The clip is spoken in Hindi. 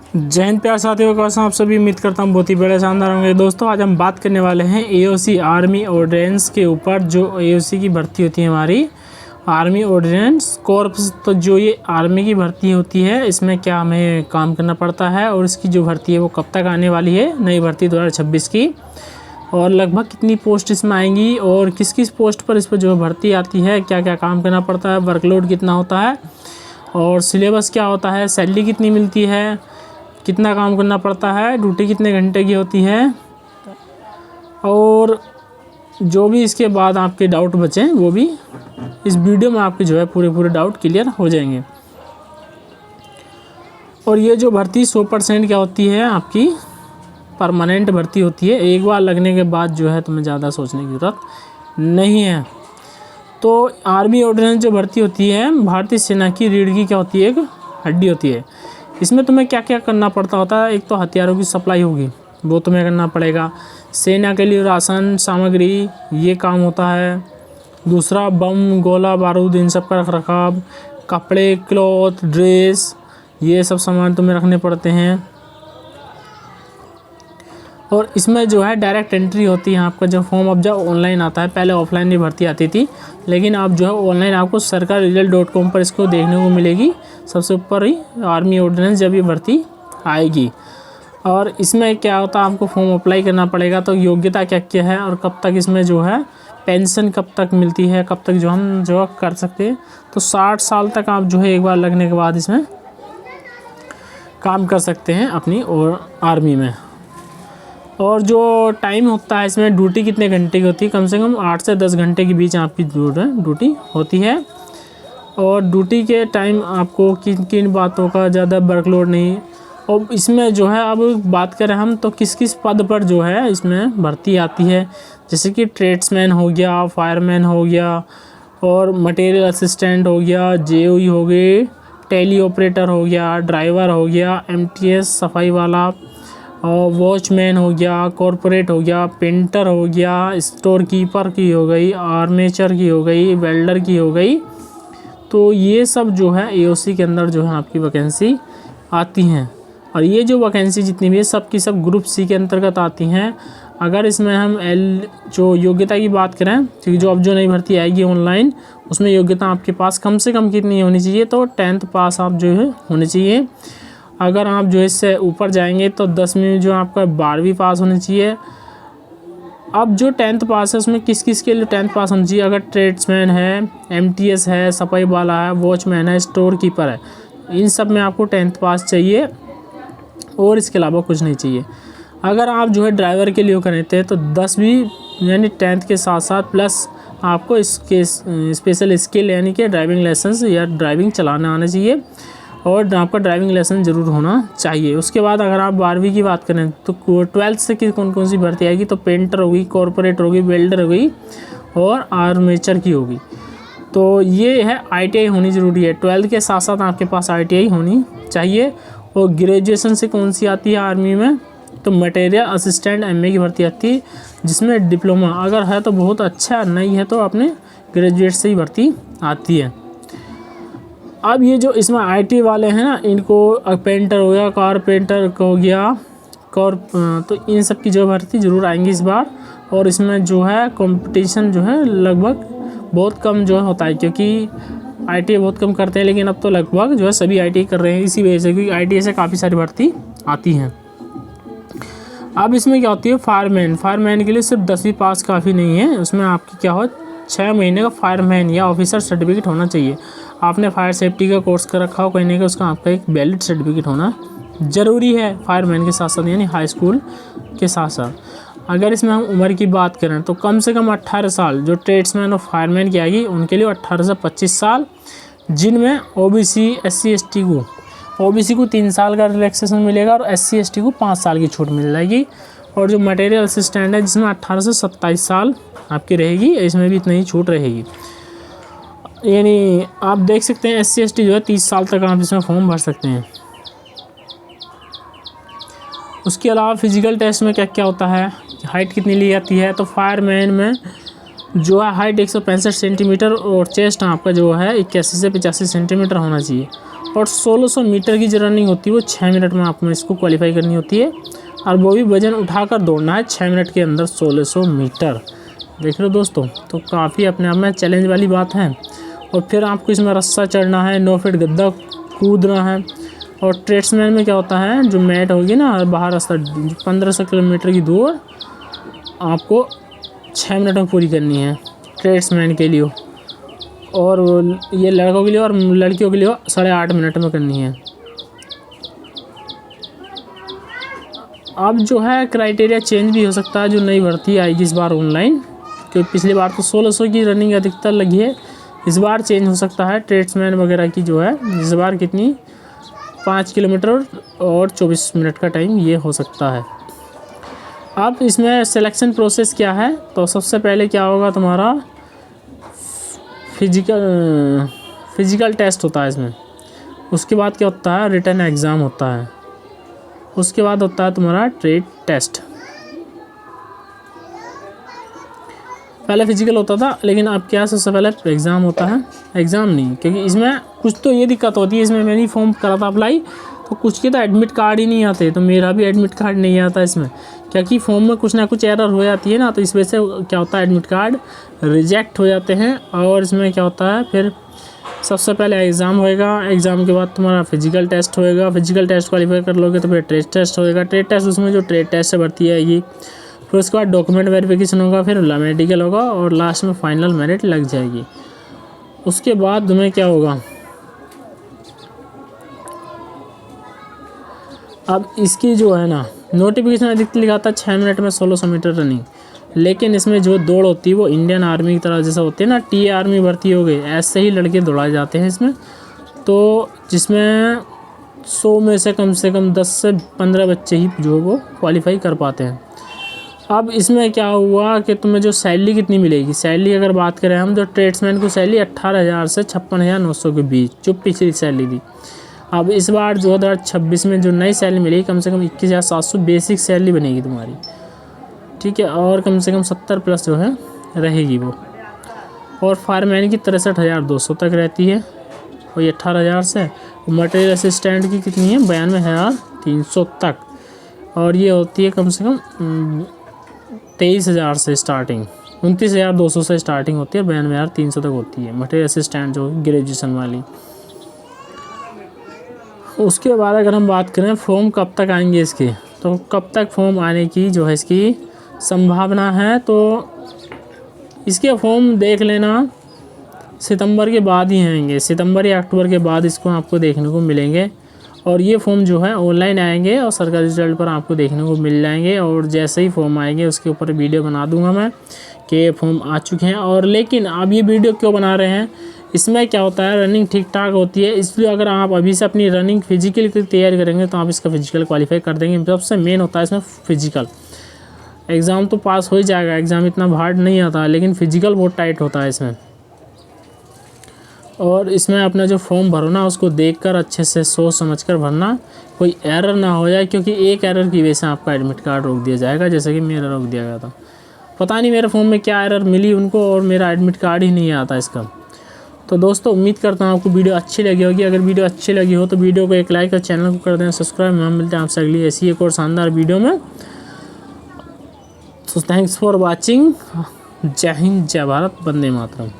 जय हिंद प्यार साथियों, कैसे आप सभी। उम्मीद करता हूँ बहुत ही बड़े शानदार होंगे। दोस्तों आज हम बात करने वाले हैं एओसी आर्मी ऑर्डिनेंस के ऊपर। जो एओसी की भर्ती होती है हमारी आर्मी ऑर्डिनेंस कोर्प्स, तो जो ये आर्मी की भर्ती होती है इसमें क्या हमें काम करना पड़ता है और इसकी जो भर्ती है वो कब तक आने वाली है, नई भर्ती 2026 की, और लगभग कितनी पोस्ट इसमें आएंगी और किस किस पोस्ट पर इस पर जो भर्ती आती है, क्या क्या काम करना पड़ता है, वर्कलोड कितना होता है और सिलेबस क्या होता है, सैलरी कितनी मिलती है, कितना काम करना पड़ता है, ड्यूटी कितने घंटे की होती है, और जो भी इसके बाद आपके डाउट बचें वो भी इस वीडियो में आपके जो है पूरे डाउट क्लियर हो जाएंगे। और ये जो भर्ती 100% क्या होती है, आपकी परमानेंट भर्ती होती है। एक बार लगने के बाद जो है तुम्हें ज़्यादा सोचने की ज़रूरत नहीं है। तो आर्मी ऑर्डिनेंस जो भर्ती होती है भारतीय सेना की रीढ़ की क्या होती है, एक हड्डी होती है। इसमें तुम्हें क्या क्या करना पड़ता होता है, एक तो हथियारों की सप्लाई होगी, वो तुम्हें करना पड़ेगा। सेना के लिए राशन सामग्री ये काम होता है। दूसरा बम गोला बारूद इन सब का रख रखाव, कपड़े क्लॉथ ड्रेस ये सब सामान तुम्हें रखने पड़ते हैं। और इसमें जो है डायरेक्ट एंट्री होती है। आपका जो फॉर्म अब जब ऑनलाइन आता है, पहले ऑफलाइन भी भर्ती आती थी, लेकिन अब जो है ऑनलाइन आपको sarkarresult.com पर इसको देखने को मिलेगी। सबसे ऊपर ही आर्मी ऑर्डिनेंस जब ये भर्ती आएगी। और इसमें क्या होता है, आपको फॉर्म अप्लाई करना पड़ेगा। तो योग्यता क्या क्या है और कब तक इसमें जो है पेंशन कब तक मिलती है, कब तक जो हम जो कर सकते हैं। तो 60 साल तक आप जो है एक बार लगने के बाद इसमें काम कर सकते हैं अपनी और आर्मी में। और जो टाइम होता है इसमें, ड्यूटी कितने घंटे की होती है, कम से कम 8 से 10 घंटे के बीच आपकी ड्यूटी होती है। और ड्यूटी के टाइम आपको किन किन बातों का ज़्यादा वर्कलोड नहीं। और इसमें जो है अब बात करें हम तो किस किस पद पर जो है इसमें भर्ती आती है, जैसे कि ट्रेड्समैन हो गया, फायरमैन हो गया, और मटेरियल असिस्टेंट हो गया, जेओई हो गए, टेली ऑपरेटर हो गया, ड्राइवर हो गया, एमटीएस सफाई वाला, और वॉचमैन हो गया, कॉरपोरेट हो गया, पेंटर हो गया, स्टोर कीपर की हो गई, आर्मेचर की हो गई, वेल्डर की हो गई। तो ये सब जो है एओसी के अंदर जो है आपकी वैकेंसी आती हैं। और ये जो वैकेंसी जितनी भी है सब की सब ग्रुप सी के अंतर्गत आती हैं। अगर इसमें हम जो योग्यता की बात करें, क्योंकि जो अब जो नई भर्ती आएगी ऑनलाइन, उसमें योग्यता आपके पास कम से कम कितनी होनी चाहिए, तो 10th पास आप जो है होने चाहिए। अगर आप जो इससे ऊपर जाएंगे तो 10वीं में जो आपका 12वीं पास होनी चाहिए। अब जो 10th पास है उसमें किस किस के लिए 10th पास होनी चाहिए, अगर ट्रेड्समैन है, एमटीएस है, सफाई वाला है, वॉचमैन है, स्टोर कीपर है, इन सब में आपको 10th पास चाहिए और इसके अलावा कुछ नहीं चाहिए। अगर आप जो है ड्राइवर के लिए करते हैं तो 10वीं यानी 10th के साथ साथ प्लस आपको इसके स्पेशल स्किल यानी कि ड्राइविंग लाइसेंस या ड्राइविंग चलाना आना चाहिए, और आपका ड्राइविंग लाइसेंस ज़रूर होना चाहिए। उसके बाद अगर आप 12वीं की बात करें तो 12th से कौन कौन सी भर्ती आएगी, तो पेंटर होगी, कॉरपोरेट होगी, वेल्डर होगी और आर्मेचर की होगी। तो ये है आईटीआई होनी ज़रूरी है। 12th के साथ साथ आपके पास आईटीआई होनी चाहिए। और ग्रेजुएशन से कौन सी आती है आर्मी में, तो मटेरियल असिस्टेंट एमए की भर्ती आती है, जिसमें डिप्लोमा अगर है तो बहुत अच्छा, नहीं है तो अपने ग्रेजुएट से ही भर्ती आती है। अब ये जो इसमें आईटी वाले हैं ना, इनको पेंटर हो गया, कारपेंटर हो गया, तो इन सब की जो भर्ती ज़रूर आएंगी इस बार। और इसमें जो है कंपटीशन जो है लगभग बहुत कम जो होता है, क्योंकि आईटी बहुत कम करते हैं, लेकिन अब तो लगभग जो है सभी आईटी कर रहे हैं इसी वजह से, क्योंकि आईटी से काफ़ी सारी भर्ती आती हैं। अब इसमें क्या होती है, फायरमैन के लिए सिर्फ 10वीं पास काफ़ी नहीं है। उसमें आपकी क्या हो, 6 महीने का फायरमैन या ऑफिसर सर्टिफिकेट होना चाहिए। आपने फायर सेफ्टी का कोर्स कर रखा हो कहीं ना, उसका आपका एक वैलिड सर्टिफिकेट होना ज़रूरी है फायरमैन के साथ साथ, यानी हाई स्कूल के साथ साथ। अगर इसमें हम उम्र की बात करें तो कम से कम 18 साल जो ट्रेड्समैन और फायरमैन की आएगी उनके लिए 18 से 25 साल, जिनमें ओबीसी एससी एसटी को ओबीसी को 3 साल का रिलैक्सेशन मिलेगा और एससी एसटी को 5 साल की छूट मिल जाएगी। और जो मटेरियल असिस्टेंट है जिसमें 18 से 27 साल आपकी रहेगी, इसमें भी इतनी ही छूट रहेगी। यानी आप देख सकते हैं एससी एसटी जो है 30 साल तक आप इसमें फॉर्म भर सकते हैं। उसके अलावा फिजिकल टेस्ट में क्या क्या होता है, हाइट कितनी ली जाती है, तो फायरमैन में जो है हाइट 165 सेंटीमीटर और चेस्ट आपका जो है 81 से 85 सेंटीमीटर होना चाहिए। और 1600 मीटर की जो रनिंग होती है वो 6 मिनट में आपको इसको क्वालिफाई करनी होती है, और वो भी वजन उठाकर दौड़ना है 6 मिनट के अंदर 1600 मीटर। देख रहे हो दोस्तों, तो काफ़ी अपने आप में चैलेंज वाली बात है। और फिर आपको इसमें रस्सा चढ़ना है, 9 फीट गद्दा कूदना है। और ट्रेड्समैन में क्या होता है, जो मैट होगी ना बाहर रास्ता 1500 किलोमीटर की दूर आपको 6 मिनट में पूरी करनी है ट्रेड्समैन के लिए, और ये लड़कों के लिए और लड़कियों के लिए 8.5 मिनट में करनी है। अब जो है क्राइटेरिया चेंज भी हो सकता है, जो नई भर्ती आएगी इस बार ऑनलाइन, क्योंकि पिछली बार तो 1600 की रनिंग अधिकतर लगी है, इस बार चेंज हो सकता है। ट्रेड्समैन वगैरह की जो है इस बार कितनी 5 किलोमीटर और 24 मिनट का टाइम ये हो सकता है। अब इसमें सिलेक्शन प्रोसेस क्या है, तो सबसे पहले क्या होगा, तुम्हारा फिजिकल टेस्ट होता है इसमें। उसके बाद क्या होता है, रिटन एग्ज़ाम होता है। उसके बाद होता है तुम्हारा ट्रेड टेस्ट। पहले फिजिकल होता था, लेकिन अब क्या सबसे पहले एग्ज़ाम होता है। एग्ज़ाम नहीं, क्योंकि इसमें कुछ तो ये दिक्कत होती है, इसमें मैंने फॉर्म करा था अप्लाई, तो कुछ के तो एडमिट कार्ड ही नहीं आते, तो मेरा भी एडमिट कार्ड नहीं आता इसमें, क्योंकि फॉर्म में कुछ ना कुछ एरर हो जाती है ना, तो इस वजह से क्या होता है एडमिट कार्ड रिजेक्ट हो जाते हैं। और इसमें क्या होता है, फिर सबसे पहले एग्ज़ाम होएगा, एग्ज़ाम के बाद तुम्हारा फिजिकल टेस्ट होएगा, फिजिकल टेस्ट क्वालिफाई कर लोगे तो फिर ट्रेड टेस्ट होएगा। ट्रेड टेस्ट उसमें जो ट्रेड टेस्ट से भर्ती आएगी, फिर उसके बाद डॉक्यूमेंट वेरिफिकेशन होगा, फिर मेडिकल होगा, और लास्ट में फाइनल मेरिट लग जाएगी। उसके बाद तुम्हें क्या होगा, अब इसकी जो है ना नोटिफिकेशन अधिकतर लिखा था 6 मिनट में 1600 मीटर रनिंग, लेकिन इसमें जो दौड़ होती है वो इंडियन आर्मी की तरह जैसा होती है ना, टी आर्मी भर्ती हो गई, ऐसे ही लड़के दौड़ाए जाते हैं इसमें, तो जिसमें 100 में से कम 10 से 15 बच्चे ही जो वो क्वालिफाई कर पाते हैं। अब इसमें क्या हुआ कि तुम्हें जो सैलरी कितनी मिलेगी, सैलरी अगर बात करें हम, तो ट्रेड्समैन को सैलरी 18,000 से 56,900 के बीच जो पिछली सैलरी थी। अब इस बार 2026 में जो नई सैलरी मिलेगी, कम से कम 21,700 बेसिक सैलरी बनेगी तुम्हारी, ठीक है, और कम से कम 70 प्लस जो है रहेगी वो। और फायरमैन की 63,200 तक रहती है, और ये 18,000 से। मटेरियल असिस्टेंट की कितनी है, 92,300 तक, और ये होती है कम से कम 23,000 से स्टार्टिंग, 29,200 से स्टार्टिंग होती है, 92,300 तक होती है मटेरियल असिस्टेंट जो ग्रेजुएशन वाली। उसके बाद अगर हम बात करें फॉर्म कब तक आएंगे इसके, तो कब तक फॉर्म आने की जो है इसकी संभावना है, तो इसके फॉर्म देख लेना सितंबर के बाद ही आएंगे, सितंबर या अक्टूबर के बाद इसको आपको देखने को मिलेंगे। और ये फॉर्म जो है ऑनलाइन आएंगे और सरकारी रिजल्ट पर आपको देखने को मिल जाएंगे, और जैसे ही फॉर्म आएंगे उसके ऊपर वीडियो बना दूंगा मैं कि ये फॉर्म आ चुके हैं। और लेकिन आप ये वीडियो क्यों बना रहे हैं, इसमें क्या होता है रनिंग ठीक ठाक होती है, इसलिए अगर आप अभी से अपनी रनिंग फिजिकल की तैयारी करेंगे तो आप इसका फिजिकल क्वालिफाई कर देंगे। सबसे मेन होता है इसमें फिजिकल। एग्ज़ाम तो पास हो ही जाएगा, एग्ज़ाम इतना हार्ड नहीं आता, लेकिन फिजिकल बहुत टाइट होता है इसमें। और इसमें अपना जो फॉर्म भरो ना, उसको देखकर अच्छे से सोच समझ कर भरना, कोई एरर ना हो जाए, क्योंकि एक एरर की वजह से आपका एडमिट कार्ड रोक दिया जाएगा, जैसे कि मेरा रोक दिया गया था। पता नहीं मेरे फॉर्म में क्या एरर मिली उनको, और मेरा एडमिट कार्ड ही नहीं आता इसका। तो दोस्तों उम्मीद करता हूँ आपको वीडियो अच्छी लगी होगी। अगर वीडियो अच्छी लगी हो तो वीडियो को एक लाइक और चैनल को कर दें सब्सक्राइब। हम मिलते हैं आपसे अगली ऐसी एक और शानदार वीडियो में। तो थैंक्स फॉर वॉचिंग। जय हिंद, जय भारत, वंदे मातरम।